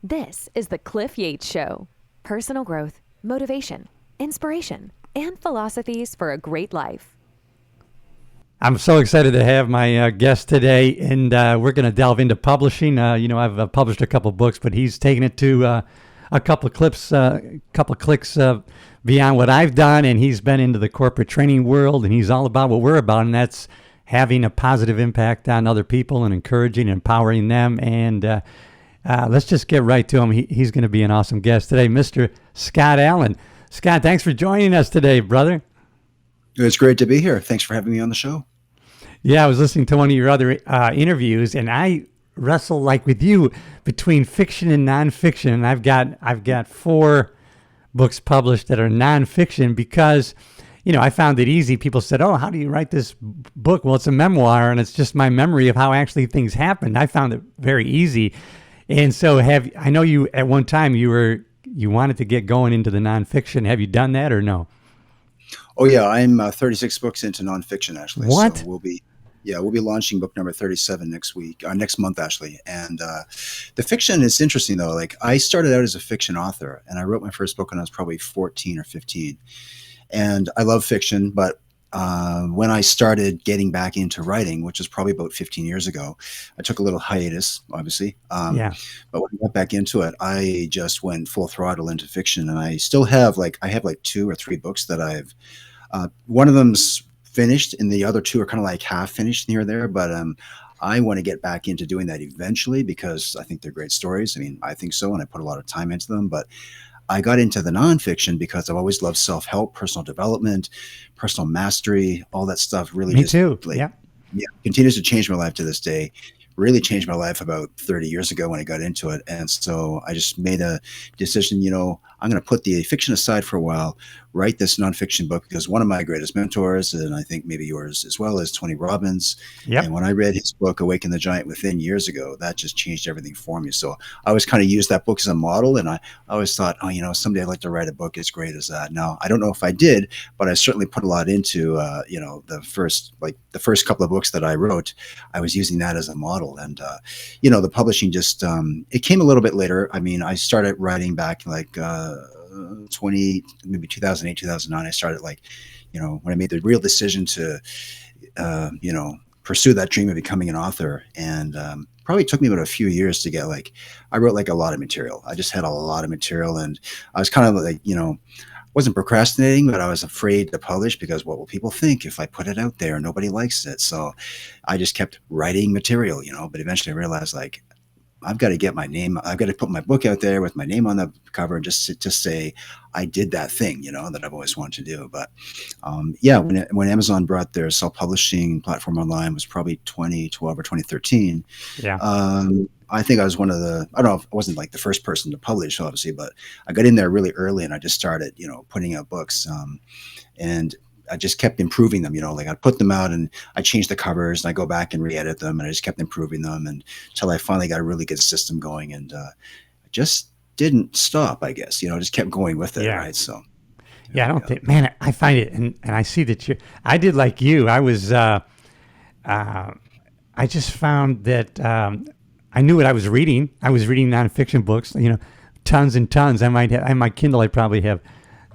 This is the Cliff Yates Show. Personal growth, motivation, inspiration, and philosophies for a great life. I'm so excited to have my guest today, and we're going to delve into publishing. I've published a couple books, but he's taken it to a couple of clicks beyond what I've done, and he's been into the corporate training world, and he's all about what we're about, and that's having a positive impact on other people and encouraging and empowering them. And let's just get right to him. He's going to be an awesome guest today, Mr. Scott Allan. Scott, thanks for joining us today, brother. It's great to be here. Thanks for having me on the show. Yeah, I was listening to one of your other interviews, and I wrestle like with you between fiction and nonfiction. And I've got 4 books published that are nonfiction because, I found it easy. People said, "Oh, how do you write this book?" Well, it's a memoir, and it's just my memory of how actually things happened. I found it very easy. And so I know you at one time you wanted to get going into the nonfiction. Have you done that or no? Oh yeah, I'm 36 books into nonfiction actually. What? So we'll be launching book number 37 next month actually. And the fiction is interesting though. Like I started out as a fiction author, and I wrote my first book when I was probably 14 or 15. And I love fiction, but when I started getting back into writing, which was probably about 15 years ago, I took a little hiatus, obviously. Yeah. But when I got back into it, I just went full throttle into fiction. And I still have like 2 or 3 books that one of them's finished and the other 2 are kind of like half finished here or there. But I want to get back into doing that eventually because I think they're great stories. I mean, I think so. And I put a lot of time into them, but I got into the nonfiction because I've always loved self-help, personal development, personal mastery, all that stuff. Really, Me too. Yeah, continues to change my life to this day. Really changed my life about 30 years ago when I got into it. And so I just made a decision, I'm going to put the fiction aside for a while, write this nonfiction book, because one of my greatest mentors, and I think maybe yours as well, is Tony Robbins. Yep. And when I read his book, Awaken the Giant Within, years ago, that just changed everything for me. So I always kind of used that book as a model. And I always thought, someday I'd like to write a book as great as that. Now, I don't know if I did, but I certainly put a lot into, the first couple of books that I wrote, I was using that as a model. And, the publishing just, it came a little bit later. I mean, I started writing back like 2008, 2009. I started when I made the real decision to, pursue that dream of becoming an author. And probably took me about a few years to get I wrote a lot of material. I just had a lot of material, and I was kind of wasn't procrastinating, but I was afraid to publish because what will people think if I put it out there and nobody likes it? So I just kept writing material, but eventually I realized I've got to get my name. I've got to put my book out there with my name on the cover and just say I did that thing, that I've always wanted to do. But when Amazon brought their self-publishing platform online, was probably 2012 or 2013. Yeah. I think I was one of I don't know if I wasn't the first person to publish, obviously, but I got in there really early and I just started, putting out books. And I just kept improving them, I'd put them out and I changed the covers and I go back and re-edit them, and I just kept improving them until I finally got a really good system going, and I just didn't stop, I guess, just kept going with it. Yeah. Right. So, I don't think, man, I find it, and I see that I did like you. I was, I just found that I knew what I was reading. I was reading nonfiction books, tons and tons. On my Kindle, I probably have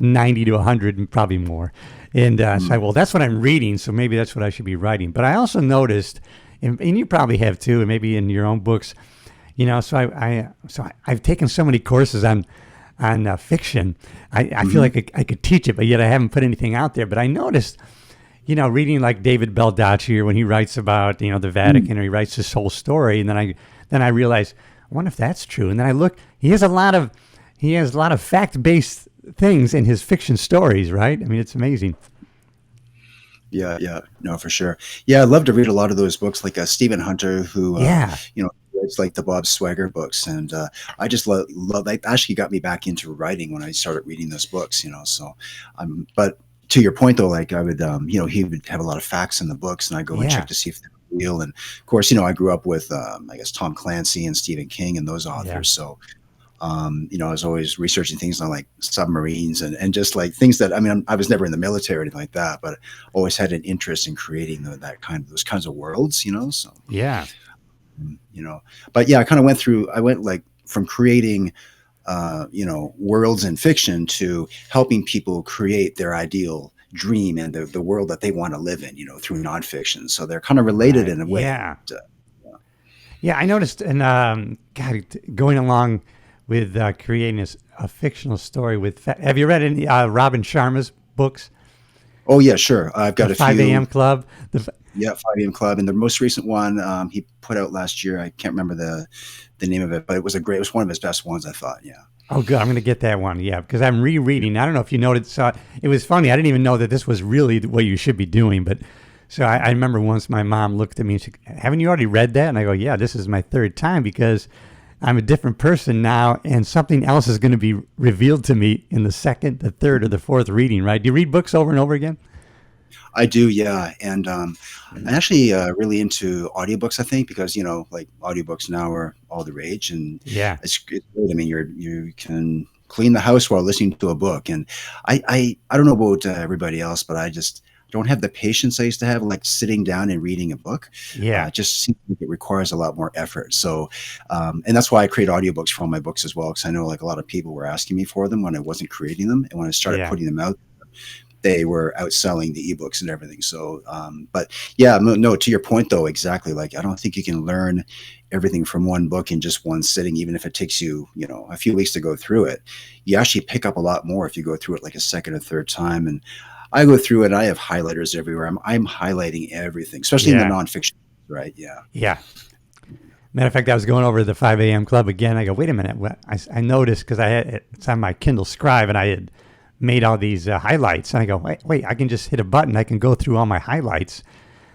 90 to 100 and probably more. And so that's what I'm reading, so maybe that's what I should be writing. But I also noticed, and you probably have too, and maybe in your own books, so I've taken so many courses on fiction. I feel like I could teach it, but yet I haven't put anything out there. But I noticed, reading like David Baldacci, when he writes about the Vatican, or he writes this whole story, and then I realized, I wonder if that's true. And then I look, he has a lot of fact-based things in his fiction stories, right? I mean, it's amazing. Yeah, no, for sure. Yeah, I'd love to read a lot of those books, like Stephen Hunter, who, writes the Bob Swagger books, and I just love. That actually got me back into writing when I started reading those books. So, but to your point though, I would, he would have a lot of facts in the books, and I go and check to see if they're real. And of course, I grew up with, I guess, Tom Clancy and Stephen King and those authors. Yeah. So. I was always researching things on submarines and just things that, I was never in the military or anything like that, but always had an interest in creating those kinds of worlds, so. Yeah. But yeah, I kind of went from creating worlds in fiction to helping people create their ideal dream and the world that they want to live in, through nonfiction. So they're kind of related Right. in a way. Yeah. Yeah, I noticed, and God, going along with creating a fictional story with. Have you read any Robin Sharma's books? Oh yeah, sure. I've got The a 5 a.m. few. Club. Yeah, 5 a.m. Club, and the most recent one he put out last year. I can't remember the name of it, but it was one of his best ones, I thought. Yeah. Oh, good. I'm going to get that one. Yeah, because I'm rereading. I don't know if you noticed. So it was funny. I didn't even know that this was really what you should be doing. But so I remember once my mom looked at me and she, "Haven't you already read that?" And I go, "Yeah, this is my third time because I'm a different person now, and something else is going to be revealed to me in the second, the third, or the fourth reading." Right? Do you read books over and over again? I do, yeah, and I'm actually really into audiobooks. I think because like audiobooks now are all the rage, and Yeah. it's great. I mean, you can clean the house while listening to a book, and I don't know about everybody else, but I just don't have the patience I used to have, like sitting down and reading a book. Yeah. It just seems like it requires a lot more effort. So, and that's why I create audiobooks for all my books as well, because I know like a lot of people were asking me for them when I wasn't creating them, and when I started Yeah. putting them out, they were outselling the ebooks and everything. So, but yeah, no, to your point though, exactly. Like, I don't think you can learn everything from one book in just one sitting, even if it takes you, a few weeks to go through it. You actually pick up a lot more if you go through it like a second or third time. And I go through it. I have highlighters everywhere. I'm highlighting everything, especially in the Yeah. nonfiction. Right. Yeah. Yeah. Matter of fact, I was going over to the 5 a.m. Club again. I go, wait a minute. I noticed because it's on my Kindle Scribe, and I had made all these highlights. And I go, wait, I can just hit a button. I can go through all my highlights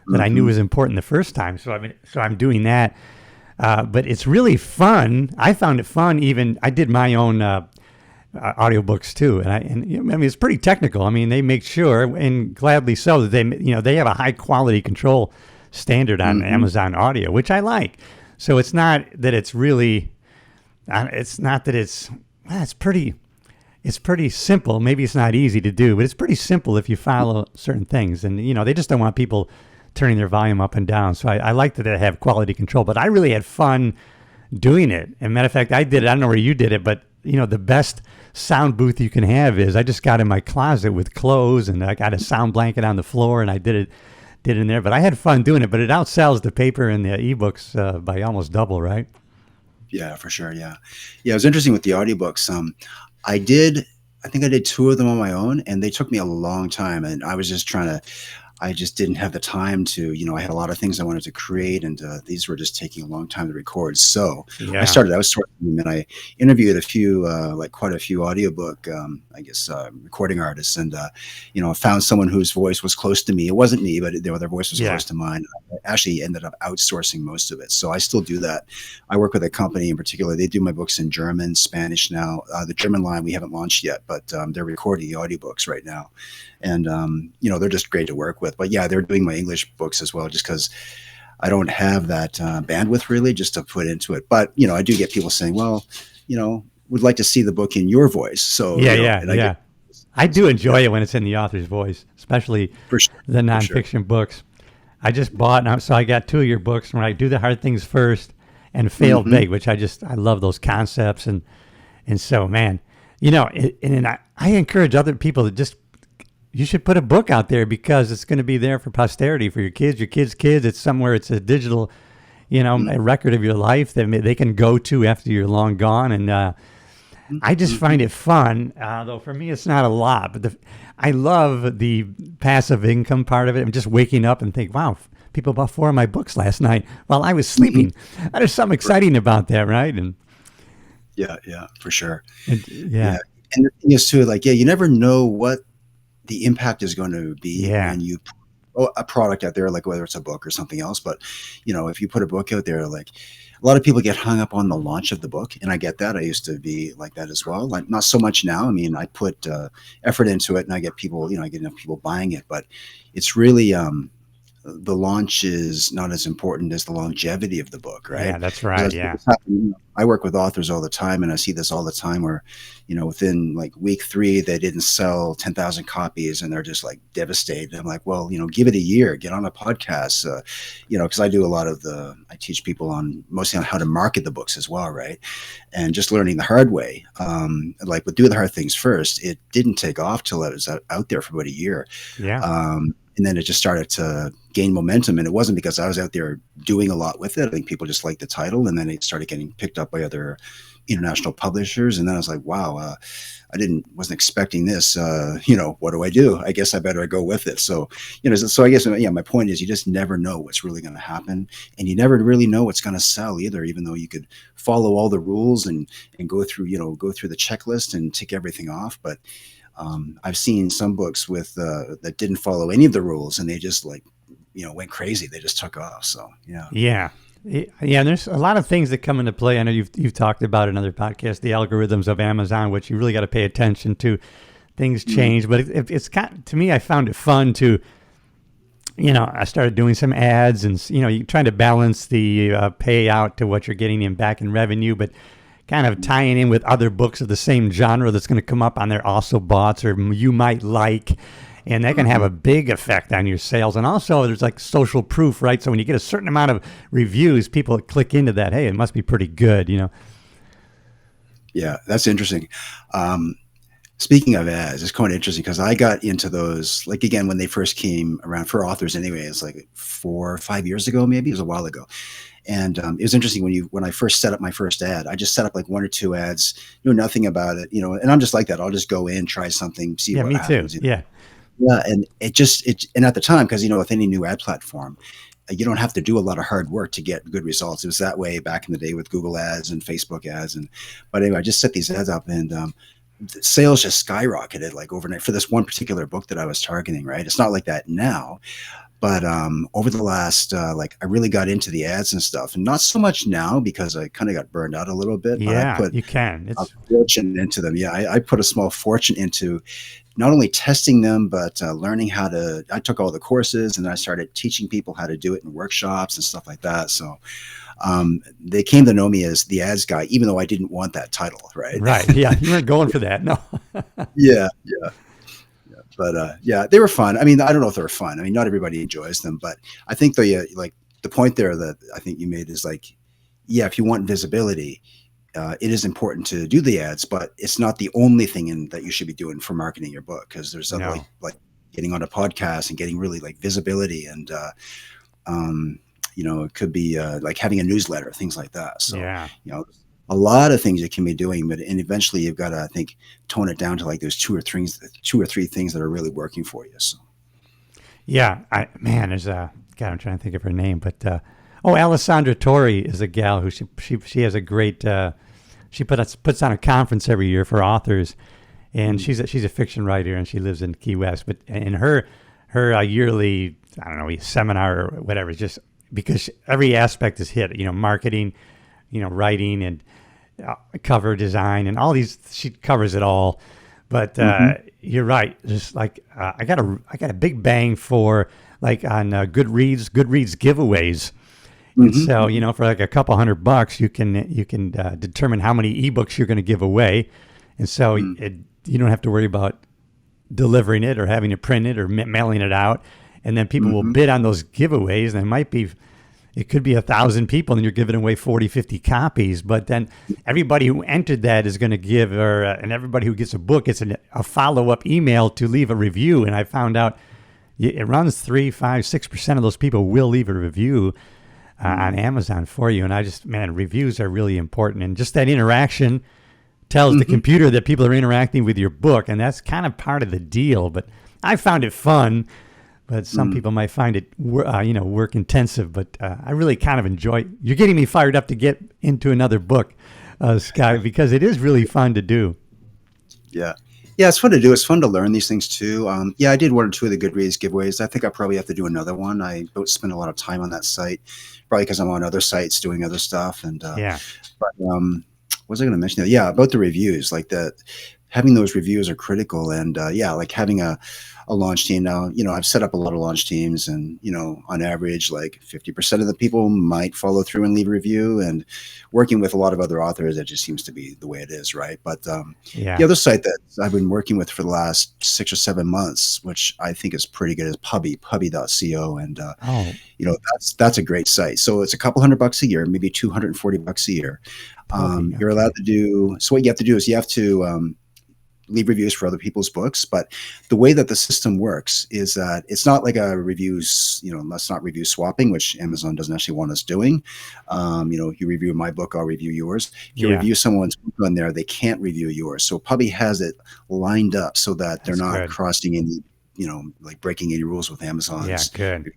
that I knew was important the first time. So I'm doing that. But it's really fun. I found it fun. Even I did my own audiobooks too, and I mean it's pretty technical. I mean they make sure, and gladly so, that they have a high quality control standard on Amazon Audio, which I like. So it's not that it's really, it's not that it's pretty simple. Maybe it's not easy to do, but it's pretty simple if you follow certain things. And they just don't want people turning their volume up and down. So I like that they have quality control. But I really had fun doing it. And matter of fact, I did it. I don't know where you did it, but the best sound booth you can have is I just got in my closet with clothes and I got a sound blanket on the floor and I did it in there. But I had fun doing it. But it outsells the paper and the ebooks by almost double, right? Yeah, for sure. Yeah. Yeah. It was interesting with the audiobooks. I think I did two of them on my own, and they took me a long time. And I just didn't have the time to, I had a lot of things I wanted to create, and these were just taking a long time to record. So I started outsourcing them, and I interviewed quite a few audiobook, recording artists, and, found someone whose voice was close to me. It wasn't me, but their voice was close to mine. I actually ended up outsourcing most of it. So I still do that. I work with a company in particular. They do my books in German, Spanish now. The German line we haven't launched yet, but they're recording the audiobooks right now. And, they're just great to work with. But yeah, they're doing my English books as well, just because I don't have that bandwidth really just to put into it. But, I do get people saying, well, would like to see the book in your voice. So Yeah. I do enjoy it when it's in the author's voice, especially the nonfiction books. I just bought, so I got two of your books when I Do the Hard Things First and Fail Big, which I love those concepts. And so, man, and I encourage other people to you should put a book out there because it's going to be there for posterity, for your kids' kids. It's somewhere, it's a digital, a record of your life that they can go to after you're long gone. And I just find it fun, though for me it's not a lot. But I love the passive income part of it. I'm just waking up and think, wow, people bought 4 of my books last night while I was sleeping. There's something exciting about that, right? And yeah, for sure. And And the thing is too, you never know what the impact is going to be when you put a product out there, like whether it's a book or something else. But, if you put a book out there, like a lot of people get hung up on the launch of the book. And I get that. I used to be like that as well. Like not so much now. I mean, I put effort into it and I get people, I get enough people buying it, but it's really, the launch is not as important as the longevity of the book, right? Yeah, that's 'Cause right. that's Yeah. what's happening, you know, I work with authors all the time, and I see this all the time where, you know, within like week 3, they didn't sell 10,000 copies and they're just like devastated. I'm like, well, you know, give it a year, get on a podcast, you know, because I teach people mostly on how to market the books as well, right? And just learning the hard way. Like with Do the Hard Things First, it didn't take off till it was out there for about a year. Yeah. And then it just started to gain momentum. And it wasn't because I was out there doing a lot with it. I think people just liked the title. And then it started getting picked up by other international publishers. And then I was like, wow, wasn't expecting this. You know, what do I do? I guess I better go with it. So, you know, so I guess, yeah, my point is you just never know what's really going to happen. And you never really know what's going to sell either, even though you could follow all the rules and go through the checklist and tick everything off. But I've seen some books with that didn't follow any of the rules, and they just like, you know, went crazy. They just took off. So yeah, Yeah. Yeah, and there's a lot of things that come into play. I know you've talked about in other podcasts, the algorithms of Amazon, which you really got to pay attention to. Things change, but it's to me, I found it fun to, you know, I started doing some ads, and you know, you're trying to balance the payout to what you're getting in back in revenue, but kind of tying in with other books of the same genre that's going to come up on there also bots or you might like, and that can have a big effect on your sales. And also there's like social proof, right? So when you get a certain amount of reviews, people click into that. Hey, it must be pretty good, you know? yeah, that's interesting. Speaking of ads, it's quite interesting because I got into those, like, again, when they first came around for authors anyway, it's like 4 or 5 years ago, maybe. It was a while ago. And it was interesting when I first set up my first ad, I just set up like 1 or 2 ads, knew nothing about it, you know, and I'm just like that. I'll just go in, try something, see Yeah, what me too. happens. You know? Yeah. Yeah. And and at the time, because, you know, with any new ad platform, you don't have to do a lot of hard work to get good results. It was that way back in the day with Google ads and Facebook ads. But anyway, I just set these ads up, and the sales just skyrocketed like overnight for this one particular book that I was targeting, right? It's not like that now. But over the last, I really got into the ads and stuff, and not so much now because I kind of got burned out a little bit. But I Yeah, put you can. a It's fortune into them. Yeah, I put a small fortune into not only testing them, but learning how to. I took all the courses, and I started teaching people how to do it in workshops and stuff like that. So they came to know me as the ads guy, even though I didn't want that title, right? right. Yeah, you weren't going for that. No. Yeah, yeah. But yeah, they were fun. I mean, I don't know if they were fun. I mean, not everybody enjoys them, but I think the point there that I think you made is like, yeah, if you want visibility, it is important to do the ads, but it's not the only thing that you should be doing for marketing your book, because there's other No. like getting on a podcast and getting really like visibility, and you know, it could be like having a newsletter, things like that. So Yeah. you know, a lot of things you can be doing, and eventually you've got to, I think, tone it down to like those 2 or 3 things that are really working for you. So Yeah. There's God, I'm trying to think of her name, but Alessandra Torre is a gal who she has a great she puts on a conference every year for authors, and she's a fiction writer, and she lives in Key West. But in her yearly, I don't know, seminar or whatever, is just because every aspect is hit, you know, marketing, you know, writing and cover design and all these, she covers it all. But you're right. Just like I got a big bang for like on Goodreads giveaways. And so, you know, for like a couple $100, you can determine how many ebooks you're going to give away. And so you don't have to worry about delivering it or having it printed or mailing it out. And then people will bid on those giveaways, and it could be 1,000 people, and you're giving away 40, 50 copies. But then everybody who entered that is going to give, and everybody who gets a book gets a follow-up email to leave a review. And I found out it runs 3, 5, 6% of those people will leave a review on Amazon for you. And reviews are really important. And just that interaction tells the computer that people are interacting with your book, and that's kind of part of the deal. But I found it fun. But some people might find it, work intensive. But I really kind of enjoy. You're getting me fired up to get into another book, Scott, because it is really fun to do. yeah, it's fun to do. It's fun to learn these things too. Yeah, I did 1 or 2 of the Goodreads giveaways. I think I probably have to do another one. I don't spend a lot of time on that site, probably because I'm on other sites doing other stuff. And Yeah. but what was I going to mention? Yeah, about the reviews, like that. having those reviews are critical. And like having a launch team now, I've set up a lot of launch teams, and, on average, like 50% of the people might follow through and leave a review. And working with a lot of other authors, that just seems to be the way it is, right? But the other site that I've been working with for the last 6 or 7 months, which I think is pretty good, is puppy.co. And, that's a great site. So it's a couple $100 a year, maybe $240 a year. You're allowed to do, so what you have to do is you have to leave reviews for other people's books. But the way that the system works is that it's not like a reviews, that's not review swapping, which Amazon doesn't actually want us doing. You review my book, I'll review yours. If you review someone's book on there, they can't review yours. So Puppy has it lined up so that they're not crossing any, like breaking any rules with Amazon. Yeah, good.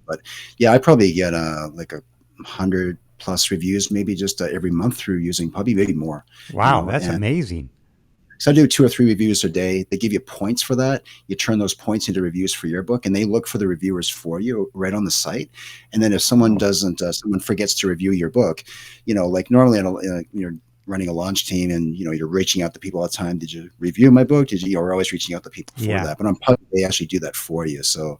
But I probably get like 100 plus reviews, maybe just every month through using Puppy, maybe more. Wow, that's amazing. So I do 2 or 3 reviews a day. They give you points for that. You turn those points into reviews for your book, and they look for the reviewers for you right on the site. And then if someone doesn't, someone forgets to review your book, like normally you're running a launch team, and you're reaching out to people all the time. Did you review my book? You're always reaching out to people for that. But on Puppy, they actually do that for you. So,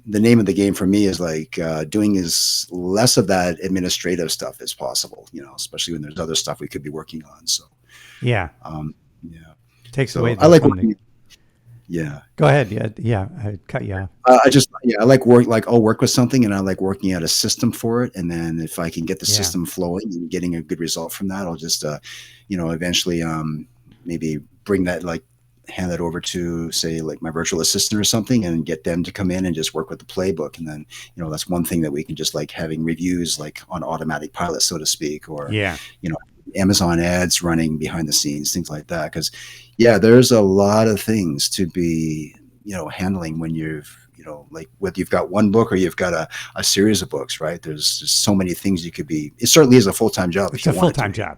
the name of the game for me is like doing as less of that administrative stuff as possible. Especially when there's other stuff we could be working on. So. Yeah. Takes away. I like working. Yeah. Go ahead. Yeah. I cut you off. I like work. Like I'll work with something, and I like working out a system for it. And then if I can get the system flowing and getting a good result from that, I'll just, eventually, maybe bring that, like, hand that over to, say, like my virtual assistant or something, and get them to come in and just work with the playbook. And then, that's one thing that we can just like having reviews like on automatic pilot, so to speak, or Amazon ads running behind the scenes, things like that. Because there's a lot of things to be handling when you've like whether you've got one book or you've got a series of books, right? There's just so many things you could be. It certainly is a full-time job. It's a full-time job.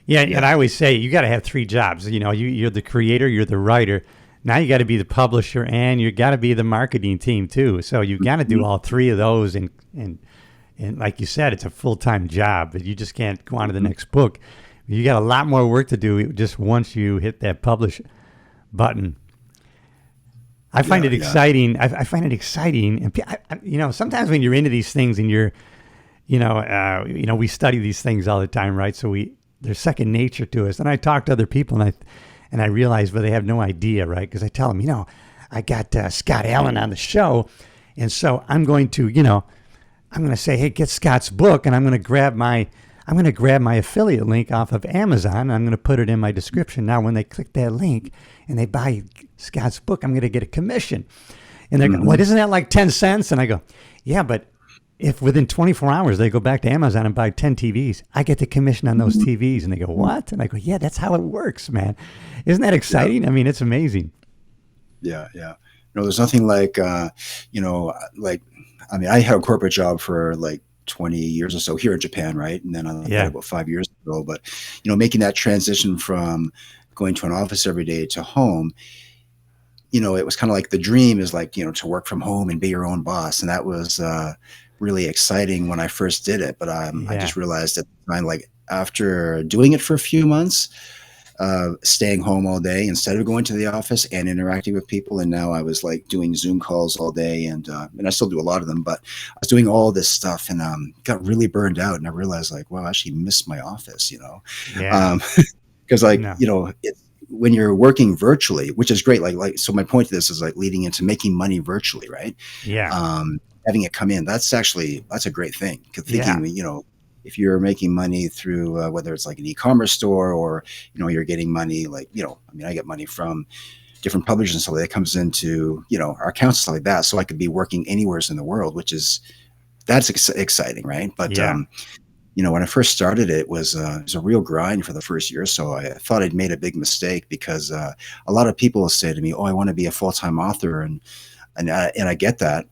And I always say you got to have 3 jobs. You're the creator, you're the writer. Now you got to be the publisher, and you got to be the marketing team too. So you've got to do all 3 of those, and like you said, it's a full-time job, but you just can't go on to the next book. You got a lot more work to do just once you hit that publish button. I find it exciting. I find it exciting. And, sometimes when you're into these things and you're, we study these things all the time, right? So they're second nature to us. And I talk to other people, and I realize, well, they have no idea, right? Because I tell them, I got Scott Allan on the show, and so I'm going to, I'm going to say, hey, get Scott's book, and I'm going to grab my affiliate link off of Amazon, and I'm going to put it in my description. Now, when they click that link and they buy Scott's book, I'm going to get a commission. And they're going, well, isn't that like 10 cents? And I go, yeah, but if within 24 hours they go back to Amazon and buy 10 TVs, I get the commission on those TVs. And they go, what? And I go, yeah, that's how it works, man. Isn't that exciting? I mean, it's amazing. Yeah. There's nothing like, I had a corporate job for like 20 years or so here in Japan, right? And then I left about 5 years ago. But, making that transition from going to an office every day to home, it was kind of like the dream is like, to work from home and be your own boss. And that was really exciting when I first did it. But I just realized at the time, like after doing it for a few months, staying home all day instead of going to the office and interacting with people. And now I was like doing Zoom calls all day, and I still do a lot of them, but I was doing all this stuff and got really burned out. And I realized like, wow, I actually miss my office, because when you're working virtually, which is great. So my point to this is like leading into making money virtually, right? Yeah. Having it come in, that's a great thing. Cause thinking, if you're making money through whether it's like an e-commerce store or, you're getting money like, I get money from different publishers and stuff that comes into, our accounts and stuff like that. So I could be working anywhere in the world, that's exciting. Right. But, when I first started, it was a real grind for the first year or so. I thought I'd made a big mistake because a lot of people say to me, oh, I want to be a full-time author. And I get that,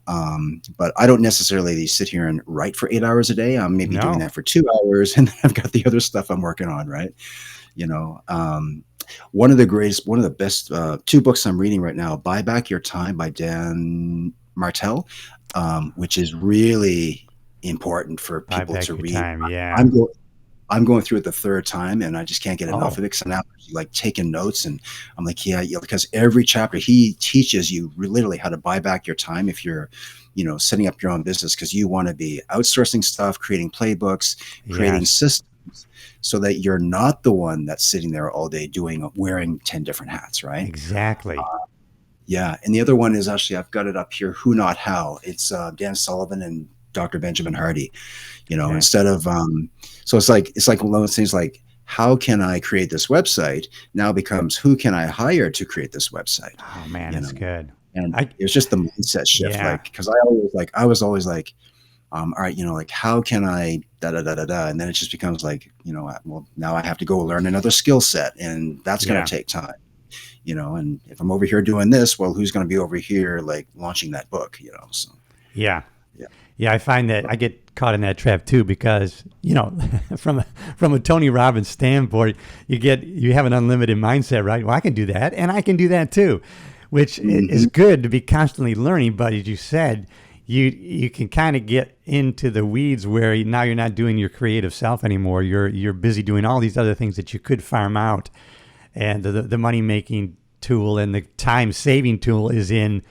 but I don't necessarily sit here and write for 8 hours a day. I'm maybe doing that for 2 hours, and then I've got the other stuff I'm working on, right? One of the best 2 books I'm reading right now, Buy Back Your Time by Dan Martell, which is really important for people to read. I'm going through it the third time and I just can't get enough Oh, of it. So now I'm like taking notes, and I'm like, yeah, because every chapter he teaches you literally how to buy back your time if you're, setting up your own business, because you want to be outsourcing stuff, creating playbooks, creating yes, systems, so that you're not the one that's sitting there all day wearing 10 different hats, right? exactly. Yeah. And the other one is actually, I've got it up here, Who Not How. It's Dan Sullivan and Dr. Benjamin Hardy. Okay. Instead of so it's like one of those things, like, how can I create this website, now becomes, who can I hire to create this website? Oh man, you that's know good. and I it's just the mindset shift, yeah. like, because I was always like, all right, like, how can I da da da da da, and then it just becomes like, well, now I have to go learn another skill set, and that's going Yeah. to take time. And if I'm over here doing this, well, who's going to be over here like launching that book? So Yeah. yeah. Yeah, I find that I get caught in that trap too, because from a Tony Robbins standpoint, you have an unlimited mindset, right? Well, I can do that, and I can do that too, which is Mm-hmm. good to be constantly learning. But as you said, you can kind of get into the weeds where now you're not doing your creative self anymore. You're busy doing all these other things that you could farm out, and the money making tool and the time saving tool is in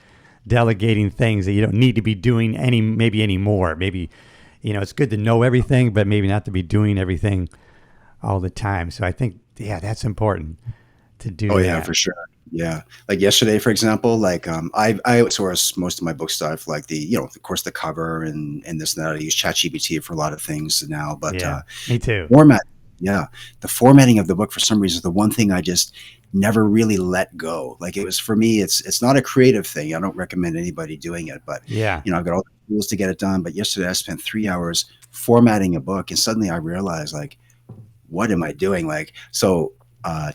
delegating things that you don't need to be doing maybe anymore. Maybe, it's good to know everything, but maybe not to be doing everything all the time. So I think, yeah, that's important to do Oh yeah, that. for sure. Yeah. Like yesterday, for example, like, I outsource most of my book stuff, like of course, the cover and this and that. I use ChatGPT for a lot of things now, but Yeah, me too. format, yeah, the formatting of the book, for some reason, is the one thing I just never really let go. Like, it was, for me, it's not a creative thing. I don't recommend anybody doing it, but Yeah. I've got all the tools to get it done. But yesterday I spent 3 hours formatting a book, and suddenly I realized, like, what am I doing? Like, so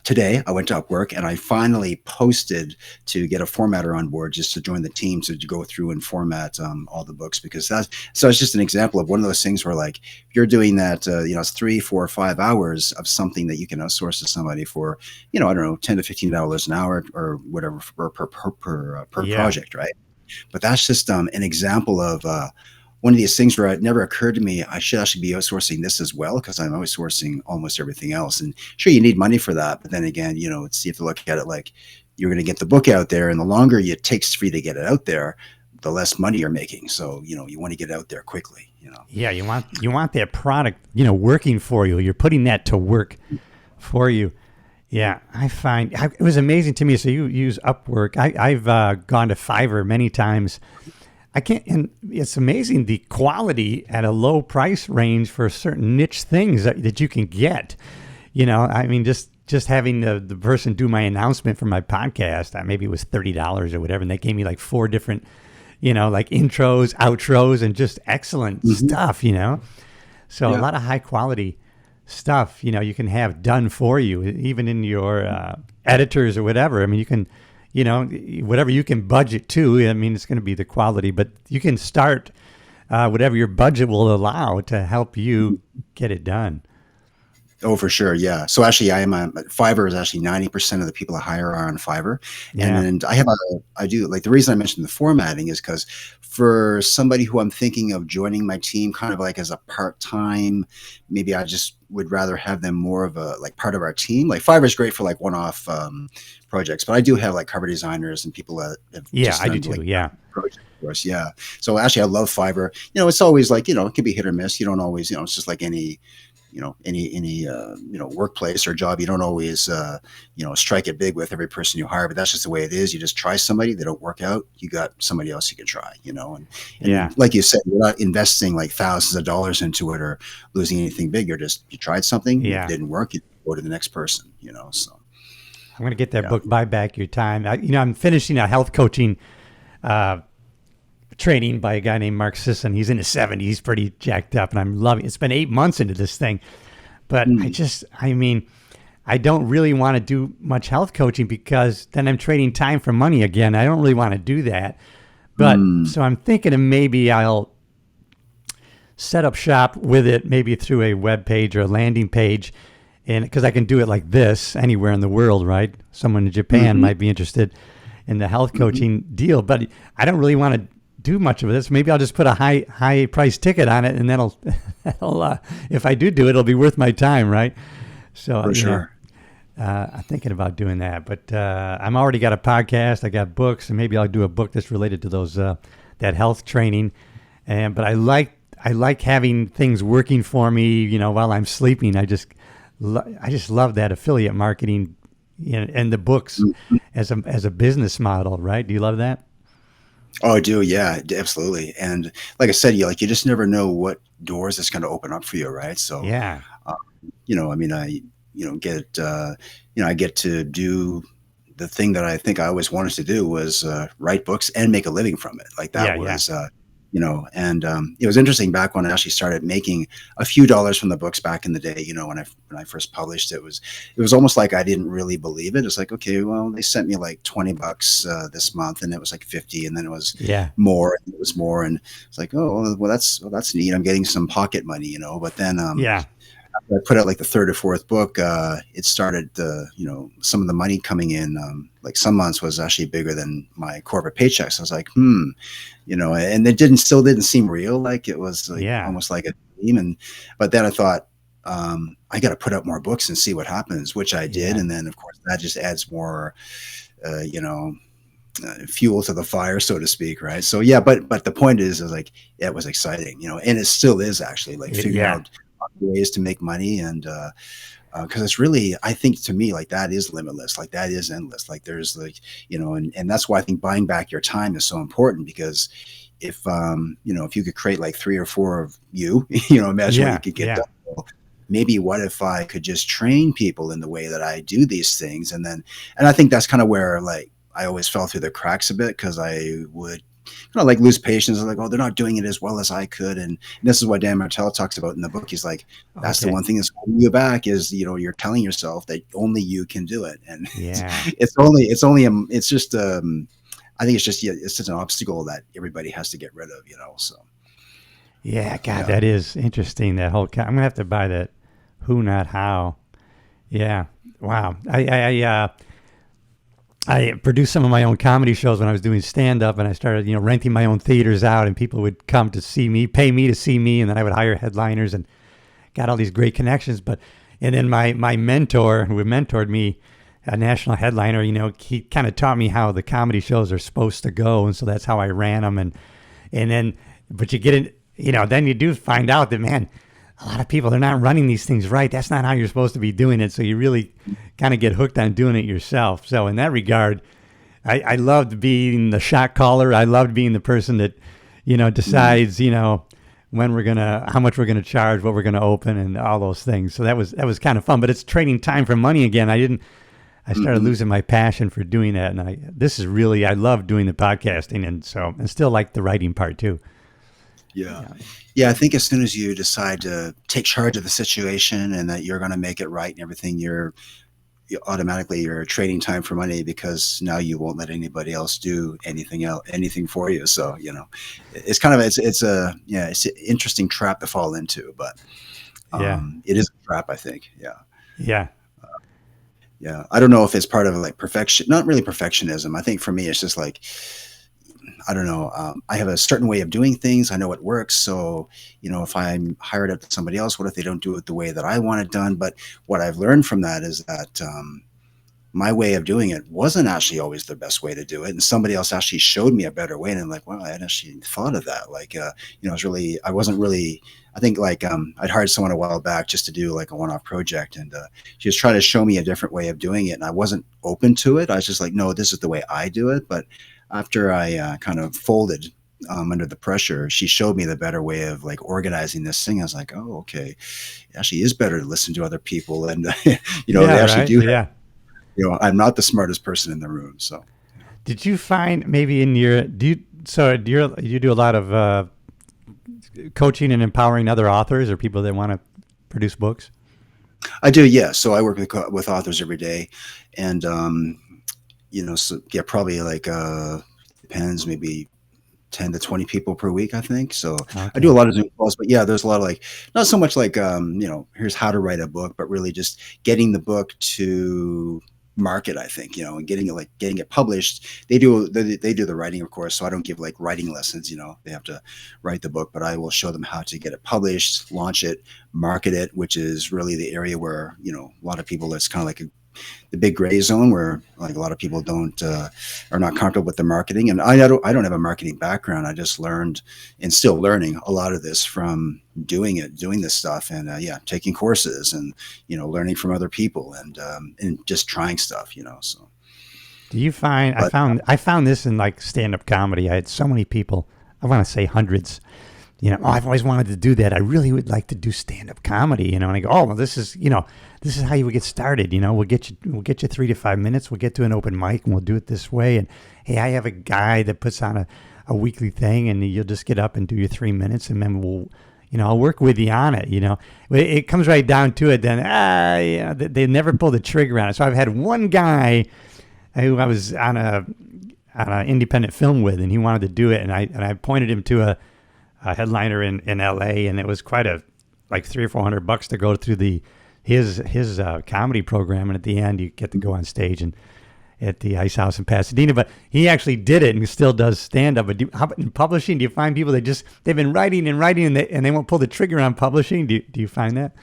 today I went to Upwork and I finally posted to get a formatter on board, just to join the team to go through and format all the books, because it's just an example of one of those things where, like, if you're doing that, it's 3, 4, 5 hours of something that you can outsource to somebody for, I don't know, $10 to $15 an hour or whatever, per Yeah. project, right? But that's just an example of one of these things where it never occurred to me I should actually be outsourcing this as well, because I'm outsourcing almost everything else. And sure, you need money for that, but then again, you have to look at it like, you're going to get the book out there, and the longer it takes for you to get it out there, the less money you're making. So you want to get it out there quickly. Yeah. You want that product, working for you. You're putting that to work for you. Yeah. It was amazing to me. So you use Upwork. I've gone to Fiverr many times. I can't, and it's amazing the quality at a low price range for certain niche things that you can get. I mean, just having the person do my announcement for my podcast, maybe it was $30 or whatever, and they gave me like 4 different, like intros, outros, and just excellent Hmm. stuff. So a Yeah. lot of high quality stuff, you can have done for you, even in your editors or whatever. I mean, you can, whatever you can budget to. I mean, it's going to be the quality, but you can start whatever your budget will allow to help you get it done. Oh, for sure. Yeah. So actually, Fiverr is actually 90% of the people I hire are on Fiverr. And Yeah. then I do, like, the reason I mentioned the formatting is because, for somebody who I'm thinking of joining my team kind of like as a part-time, maybe I just would rather have them more of a, like, part of our team. Like, Fiverr is great for like one-off projects, but I do have like cover designers and people that have Yeah, just I do done too. like Yeah. projects for us. Yeah. So actually, I love Fiverr. It's always like, it can be hit or miss. You don't always, it's just like any workplace or job. You don't always strike it big with every person you hire, but that's just the way it is. You just try somebody, they don't work out, you got somebody else you can try. Yeah. And like you said, you're not investing like thousands of dollars into it or losing anything big. You tried something, it Yeah. didn't work, you go to the next person. So I'm going to get that yeah. book, Buy Back Your Time. I'm finishing a health coaching training by a guy named Mark Sisson. He's in his 70s. He's pretty jacked up, and I'm loving it. It's been 8 months into this thing. But I don't really want to do much health coaching, because then I'm trading time for money again. I don't really want to do that. But so I'm thinking of maybe I'll set up shop with it, maybe through a web page or a landing page. And because I can do it like this anywhere in the world, right? Someone in Japan might be interested in the health coaching deal, but I don't really want to do much of this. Maybe I'll just put a high price ticket on it, and that'll if I do it, it'll be worth my time, right? So For sure. I'm thinking about doing that, but I'm already got a podcast. I got books, and maybe I'll do a book that's related to those that health training. But I like having things working for me, while I'm sleeping. I just love that affiliate marketing, and the books as a business model, right? Do you love that? Oh, I do. Yeah, absolutely. And like I said, you just never know what doors it's going to open up for you, right? So, Yeah. I mean, I get to do the thing that I think I always wanted to do was write books and make a living from it. Like that was, and it was interesting back when I actually started making a few dollars from the books back in the day. When I first published, it was almost like I didn't really believe it. It's like, okay, well, they sent me like $20 this month, and it was like 50, and then it was more, and it was more, and it's like, oh, well, that's neat. I'm getting some pocket money, But then, after I put out like the third or fourth book, it started, some of the money coming in, like some months was actually bigger than my corporate paychecks. I was like, and it still didn't seem real. Like it was like almost like a dream. But then I thought, I got to put out more books and see what happens, which I did. And then of course that just adds more, fuel to the fire, so to speak. Right. So, but the point is like, it was exciting, and it still is actually like figuring out ways to make money. And, because it's really, I think to me, like that is limitless, like that is endless. Like there's like, and that's why I think buying back your time is so important, because if, if you could create like 3 or 4 of you, imagine what you could get done. Well, maybe what if I could just train people in the way that I do these things? And I think that's kind of where like I always fell through the cracks a bit, because I would like lose patience. I'm like, oh, they're not doing it as well as I could. And this is what Dan Martell talks about in the book. He's like, that's the one thing that's holding you back is, you're telling yourself that only you can do it. And it's just, I think it's just an obstacle that everybody has to get rid of, so. Yeah, God, that is interesting. That whole, I'm going to have to buy that Who Not How. Yeah. Wow. I produced some of my own comedy shows when I was doing stand-up, and I started, renting my own theaters out, and people would come to see me, pay me to see me, and then I would hire headliners and got all these great connections. And then my mentor, who mentored me, a national headliner, he kind of taught me how the comedy shows are supposed to go, and so that's how I ran them. And then, but you get in, then you do find out that, man, a lot of people, they're not running these things right. That's not how you're supposed to be doing it. So you really kind of get hooked on doing it yourself. So in that regard, I loved being the shot caller. I loved being the person that, decides, when how much we're going to charge, what we're going to open, and all those things. So that was kind of fun, but it's trading time for money again. I started losing my passion for doing that. And I love doing the podcasting, and still like the writing part too. Yeah, I think as soon as you decide to take charge of the situation and that you're going to make it right and everything, you're trading time for money, because now you won't let anybody else do anything for you. So, it's kind of, it's an interesting trap to fall into, but it is a trap, I think. Yeah. I don't know if it's part of like perfection, not really perfectionism. I think for me, it's just like, I don't know. I have a certain way of doing things. I know it works. So, if I'm hired out to somebody else, what if they don't do it the way that I want it done? But what I've learned from that is that my way of doing it wasn't actually always the best way to do it. And somebody else actually showed me a better way. And I'm like, wow, I hadn't actually thought of that. Like, I wasn't really, I think like I'd hired someone a while back just to do like a one-off project. And she was trying to show me a different way of doing it. And I wasn't open to it. I was just like, no, this is the way I do it. But after I kind of folded under the pressure, she showed me the better way of like organizing this thing. I was like, oh, okay. It actually is better to listen to other people. And, they actually do. Yeah. I'm not the smartest person in the room. So did you find maybe in you do a lot of coaching and empowering other authors or people that want to produce books? I do. Yeah. So I work with authors every day, and, probably like, depends, maybe 10 to 20 people per week, I think. So okay. I do a lot of Zoom calls, but there's a lot of like, not so much like, here's how to write a book, but really just getting the book to market, I think, and getting it published. They do the writing, of course. So I don't give like writing lessons, they have to write the book, but I will show them how to get it published, launch it, market it, which is really the area where, a lot of people, it's kind of like the big gray zone where like a lot of people are not comfortable with the marketing. And I don't have a marketing background. I just learned and still learning a lot of this from doing this stuff and taking courses and learning from other people and just trying stuff. So Do you find I found this in like stand-up comedy. I had so many people, I want to say hundreds, I've always wanted to do that. I really would like to do stand-up comedy, and I go, oh, well, this is how you would get started. We'll get you 3 to 5 minutes. We'll get to an open mic and we'll do it this way. And hey, I have a guy that puts on a weekly thing, and you'll just get up and do your 3 minutes, and then I'll work with you on it. It comes right down to it. Then they never pull the trigger on it. So I've had one guy who I was on an independent film with, and he wanted to do it, and I pointed him to a headliner in LA, and it was quite like $300 or $400 to go through his comedy program, and at the end you get to go on stage and at the Ice House in Pasadena. But he actually did it and still does stand up. But how about in publishing? Do you find people they've been writing and they won't pull the trigger on publishing? Do you find that?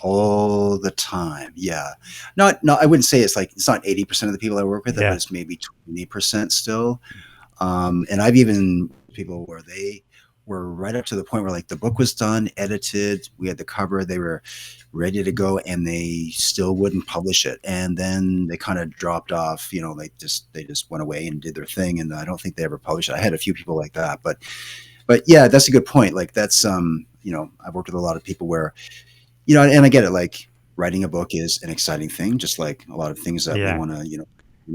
All the time. Yeah. No, I wouldn't say it's not 80% of the people I work with. Yeah. It's maybe 20% still. And I've even people where they were right up to the point where like the book was done, edited, we had the cover, they were ready to go, and they still wouldn't publish it. And then they kind of dropped off, they just went away and did their thing. And I don't think they ever published it. I had a few people like that, but yeah, that's a good point. Like that's, I've worked with a lot of people where, and I get it. Like writing a book is an exciting thing, just like a lot of things that we want to,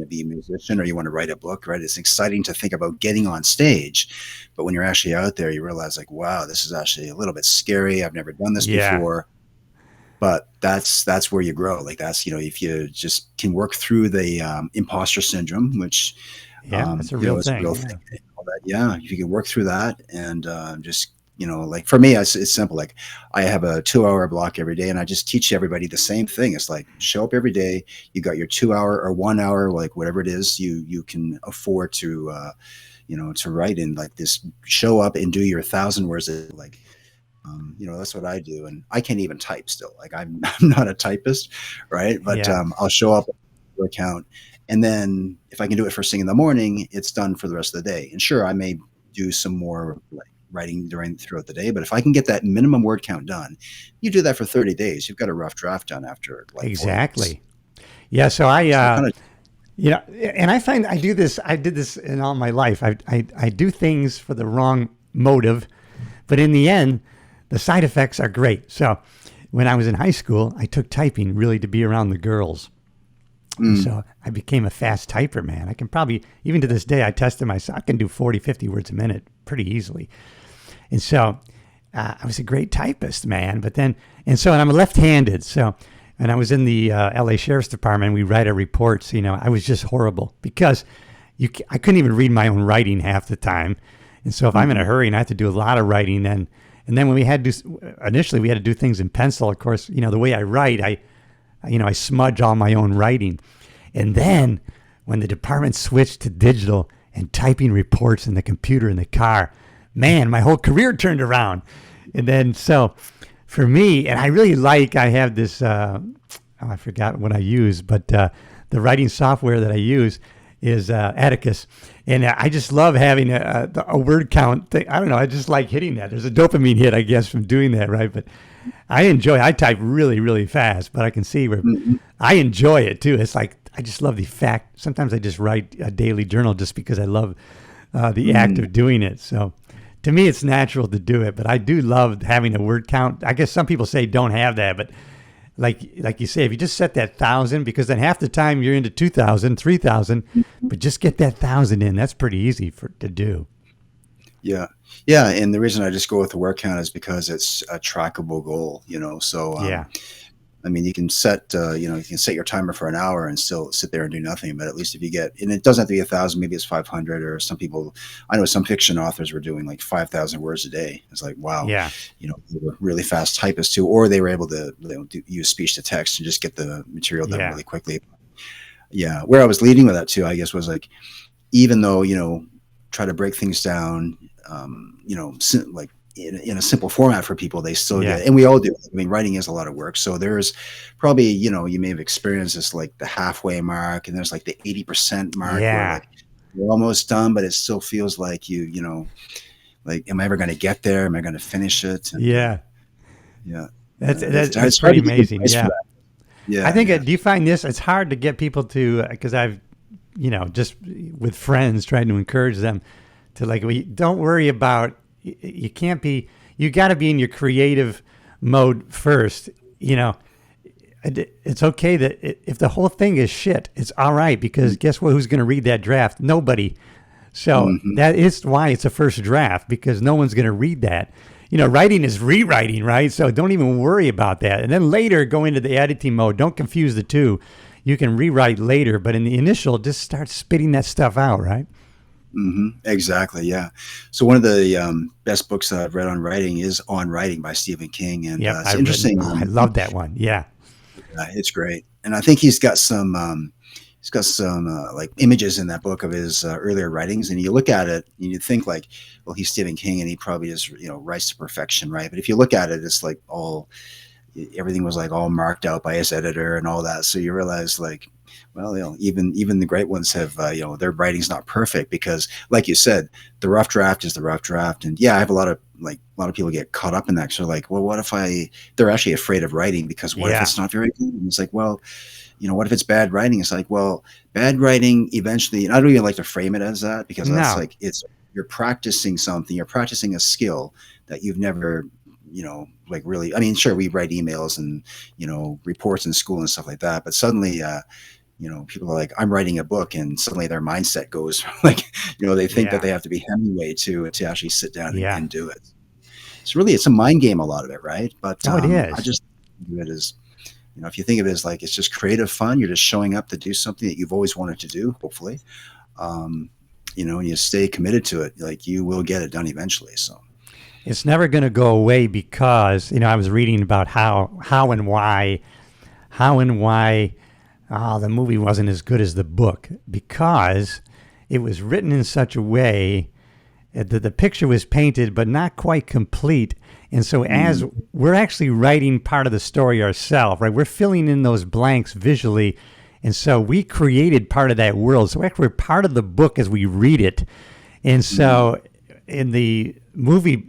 be a musician or you want to write a book, right? It's exciting to think about getting on stage, but when you're actually out there, you realize like, wow, this is actually a little bit scary. I've never done this before, but that's where you grow. Like that's, if you just can work through the imposter syndrome, which that's a real thing. If you can work through that and just like for me, it's simple. Like I have a 2-hour block every day, and I just teach everybody the same thing. It's like show up every day. You got your 2 hour or 1 hour, like whatever it is you can afford to, to write in. Like this, show up and do your 1,000 words. Like, that's what I do, and I can't even type still. Like I'm not a typist, right? But I'll show up, account, and then if I can do it first thing in the morning, it's done for the rest of the day. And sure, I may do some more like writing throughout the day, but if I can get that minimum word count done, you do that for 30 days, you've got a rough draft done after like exactly. Yeah. So and I find I did this in all my life. I do things for the wrong motive, but in the end, the side effects are great. So when I was in high school, I took typing really to be around the girls. So I became a fast typer, man. I can probably, even to this day, I tested myself. I can do 40, 50 words a minute pretty easily. And so I was a great typist, man. And I'm left-handed. So, and I was in the LA Sheriff's Department. We write our reports. I was just horrible because I couldn't even read my own writing half the time. And so if I'm in a hurry and I have to do a lot of writing, and then when we had to initially we had to do things in pencil. Of course, the way I write, I smudge all my own writing. And then when the department switched to digital and typing reports in the computer in the car, man, my whole career turned around. And then, so for me, and I really I have this, I forgot what I use, but the writing software that I use is Atticus. And I just love having a word count thing. I don't know. I just like hitting that. There's a dopamine hit, I guess, from doing that, right? But I type really, really fast, but I can see where I enjoy it too. It's like, I just love the fact. Sometimes I just write a daily journal just because I love the act of doing it. So to me, it's natural to do it, but I do love having a word count. I guess some people say don't have that, but like you say, if you just set that 1,000, because then half the time you're into 2,000, 3,000, but just get that 1,000 in. That's pretty easy to do. Yeah. Yeah. And the reason I just go with the word count is because it's a trackable goal, so, I mean, you can set, you can set your timer for an hour and still sit there and do nothing. But at least if you get, and it doesn't have to be 1,000, maybe it's 500, or some people, I know some fiction authors were doing like 5,000 words a day. It's like, wow, they were really fast typists too, or they were able to use speech to text and just get the material done really quickly. yeah, where I was leading with that too, I guess, was like, even though, try to break things down, like in a simple format for people, they still Yeah. get, and we all do. I mean, writing is a lot of work. So there's probably, you may have experienced this, like the halfway mark, and there's like the 80% mark where Yeah. like you're almost done, but it still feels like like, am I ever going to get there? Am I going to finish it? And Yeah. yeah, That's it's hard pretty to get amazing. advice for Yeah. that. I Yeah, think, yeah. do you find this, it's hard to get people to, because I've, just with friends trying to encourage them to like, well, don't worry about, you can't be, you got to be in your creative mode first. It's okay that if the whole thing is shit, it's all right, because guess what? Who's going to read that draft? Nobody. So Hmm. that is why it's a first draft, because no one's going to read that. Writing is rewriting, right? So don't even worry about that. And then later go into the editing mode. Don't confuse the two. You can rewrite later, but in the initial, just start spitting that stuff out, right? Hmm. Exactly. Yeah. So one of the best books that I've read on writing is On Writing by Stephen King, and Yep, it's I've written. interesting. Oh, I love that one. Yeah, It's great, and I think he's got some like images in that book of his earlier writings, and you look at it and you think like, well, he's Stephen King and he probably is, writes to perfection, right? But if you look at it, it's like everything was like all marked out by his editor and all that. So you realize like, well, even the great ones have, their writing's not perfect, because like you said, the rough draft is the rough draft. And yeah, I have a lot of people get caught up in that. So like, well, they're actually afraid of writing, because what if yeah, it's not very good? And it's like, well, what if it's bad writing? It's like, well, bad writing eventually, and I don't even like to frame it as that, because that's no, like, you're practicing something, you're practicing a skill that you've never, like really, I mean, sure, we write emails and, reports in school and stuff like that, but suddenly, people are like, I'm writing a book, and suddenly their mindset goes like, they think that yeah, they have to be Hemingway to actually sit down and, yeah. and do it. It's a mind game, a lot of it, right? But Oh, it I is. just view it as, if you think of it as like, it's just creative fun, you're just showing up to do something that you've always wanted to do, hopefully. Um, and you stay committed to it, like you will get it done eventually. So, It's never going to go away, because I was reading about how and why the movie wasn't as good as the book, because it was written in such a way that the picture was painted but not quite complete. And so as we're actually writing part of the story ourselves, right, we're filling in those blanks visually. And so we created part of that world. So actually we're part of the book as we read it. And so in the movie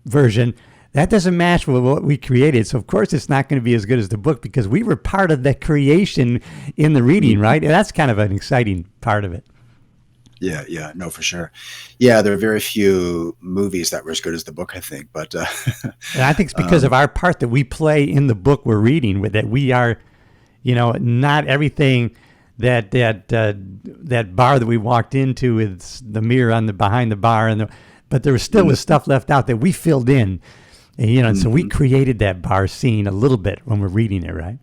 version, that doesn't match with what we created. So of course it's not going to be as good as the book, because we were part of the creation in the reading, right? And that's kind of an exciting part of it. yeah, no, for sure. Yeah, there are very few movies that were as good as the book, I think. But And I think it's because of our part that we play in the book we're reading, with that we are, not everything that bar that we walked into with the mirror on the behind the bar, but there was still was stuff left out that we filled in, and so we created that bar scene a little bit when we're reading it, right?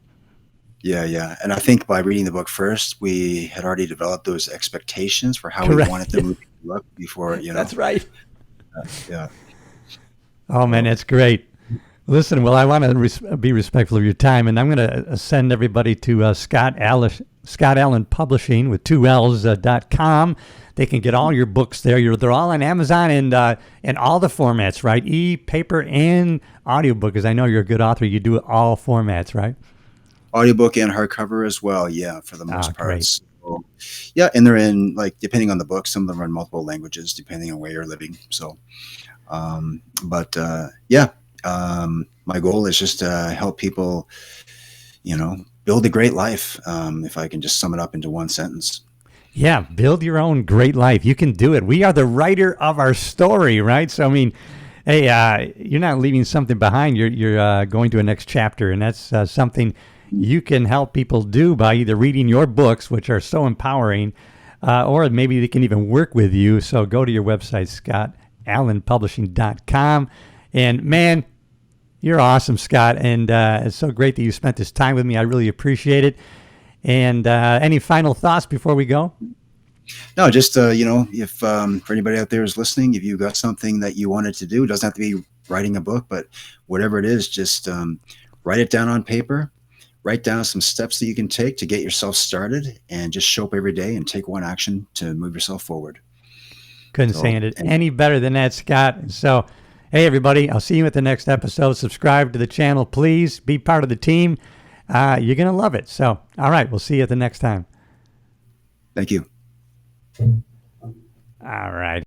yeah, and I think by reading the book first, we had already developed those expectations for how we Correct. wanted the movie to look before, That's right. yeah. Oh man, that's great. Listen, well, I want to be respectful of your time, and I'm going to send everybody to Scott Allan Publishing with 2Ls.com. They can get all your books there. They're all on Amazon and all the formats, right? E-paper and audiobook, because I know you're a good author. You do all formats, right? Audiobook and hardcover as well. Yeah, for the Ah, most part. great. So, yeah, and they're in, like, depending on the book, some of them are in multiple languages, depending on where you're living. So, my goal is just to help people, build a great life. If I can just sum it up into one sentence. Yeah, build your own great life. You can do it. We are the writer of our story, right? So, I mean, hey, you're not leaving something behind. You're going to a next chapter, and that's something you can help people do by either reading your books, which are so empowering, or maybe they can even work with you. So go to your website, scottallanpublishing.com. And man, you're awesome, Scott. And it's so great that you spent this time with me. I really appreciate it. And any final thoughts before we go? No, just, if for anybody out there is listening, if you got something that you wanted to do, it doesn't have to be writing a book, but whatever it is, just write it down on paper, write down some steps that you can take to get yourself started, and just show up every day and take one action to move yourself forward. Couldn't say it any better than that, Scott. So, hey, everybody, I'll see you at the next episode. Subscribe to the channel, please. Be part of the team. You're going to love it. So, all right, we'll see you at the next time. Thank you. All right.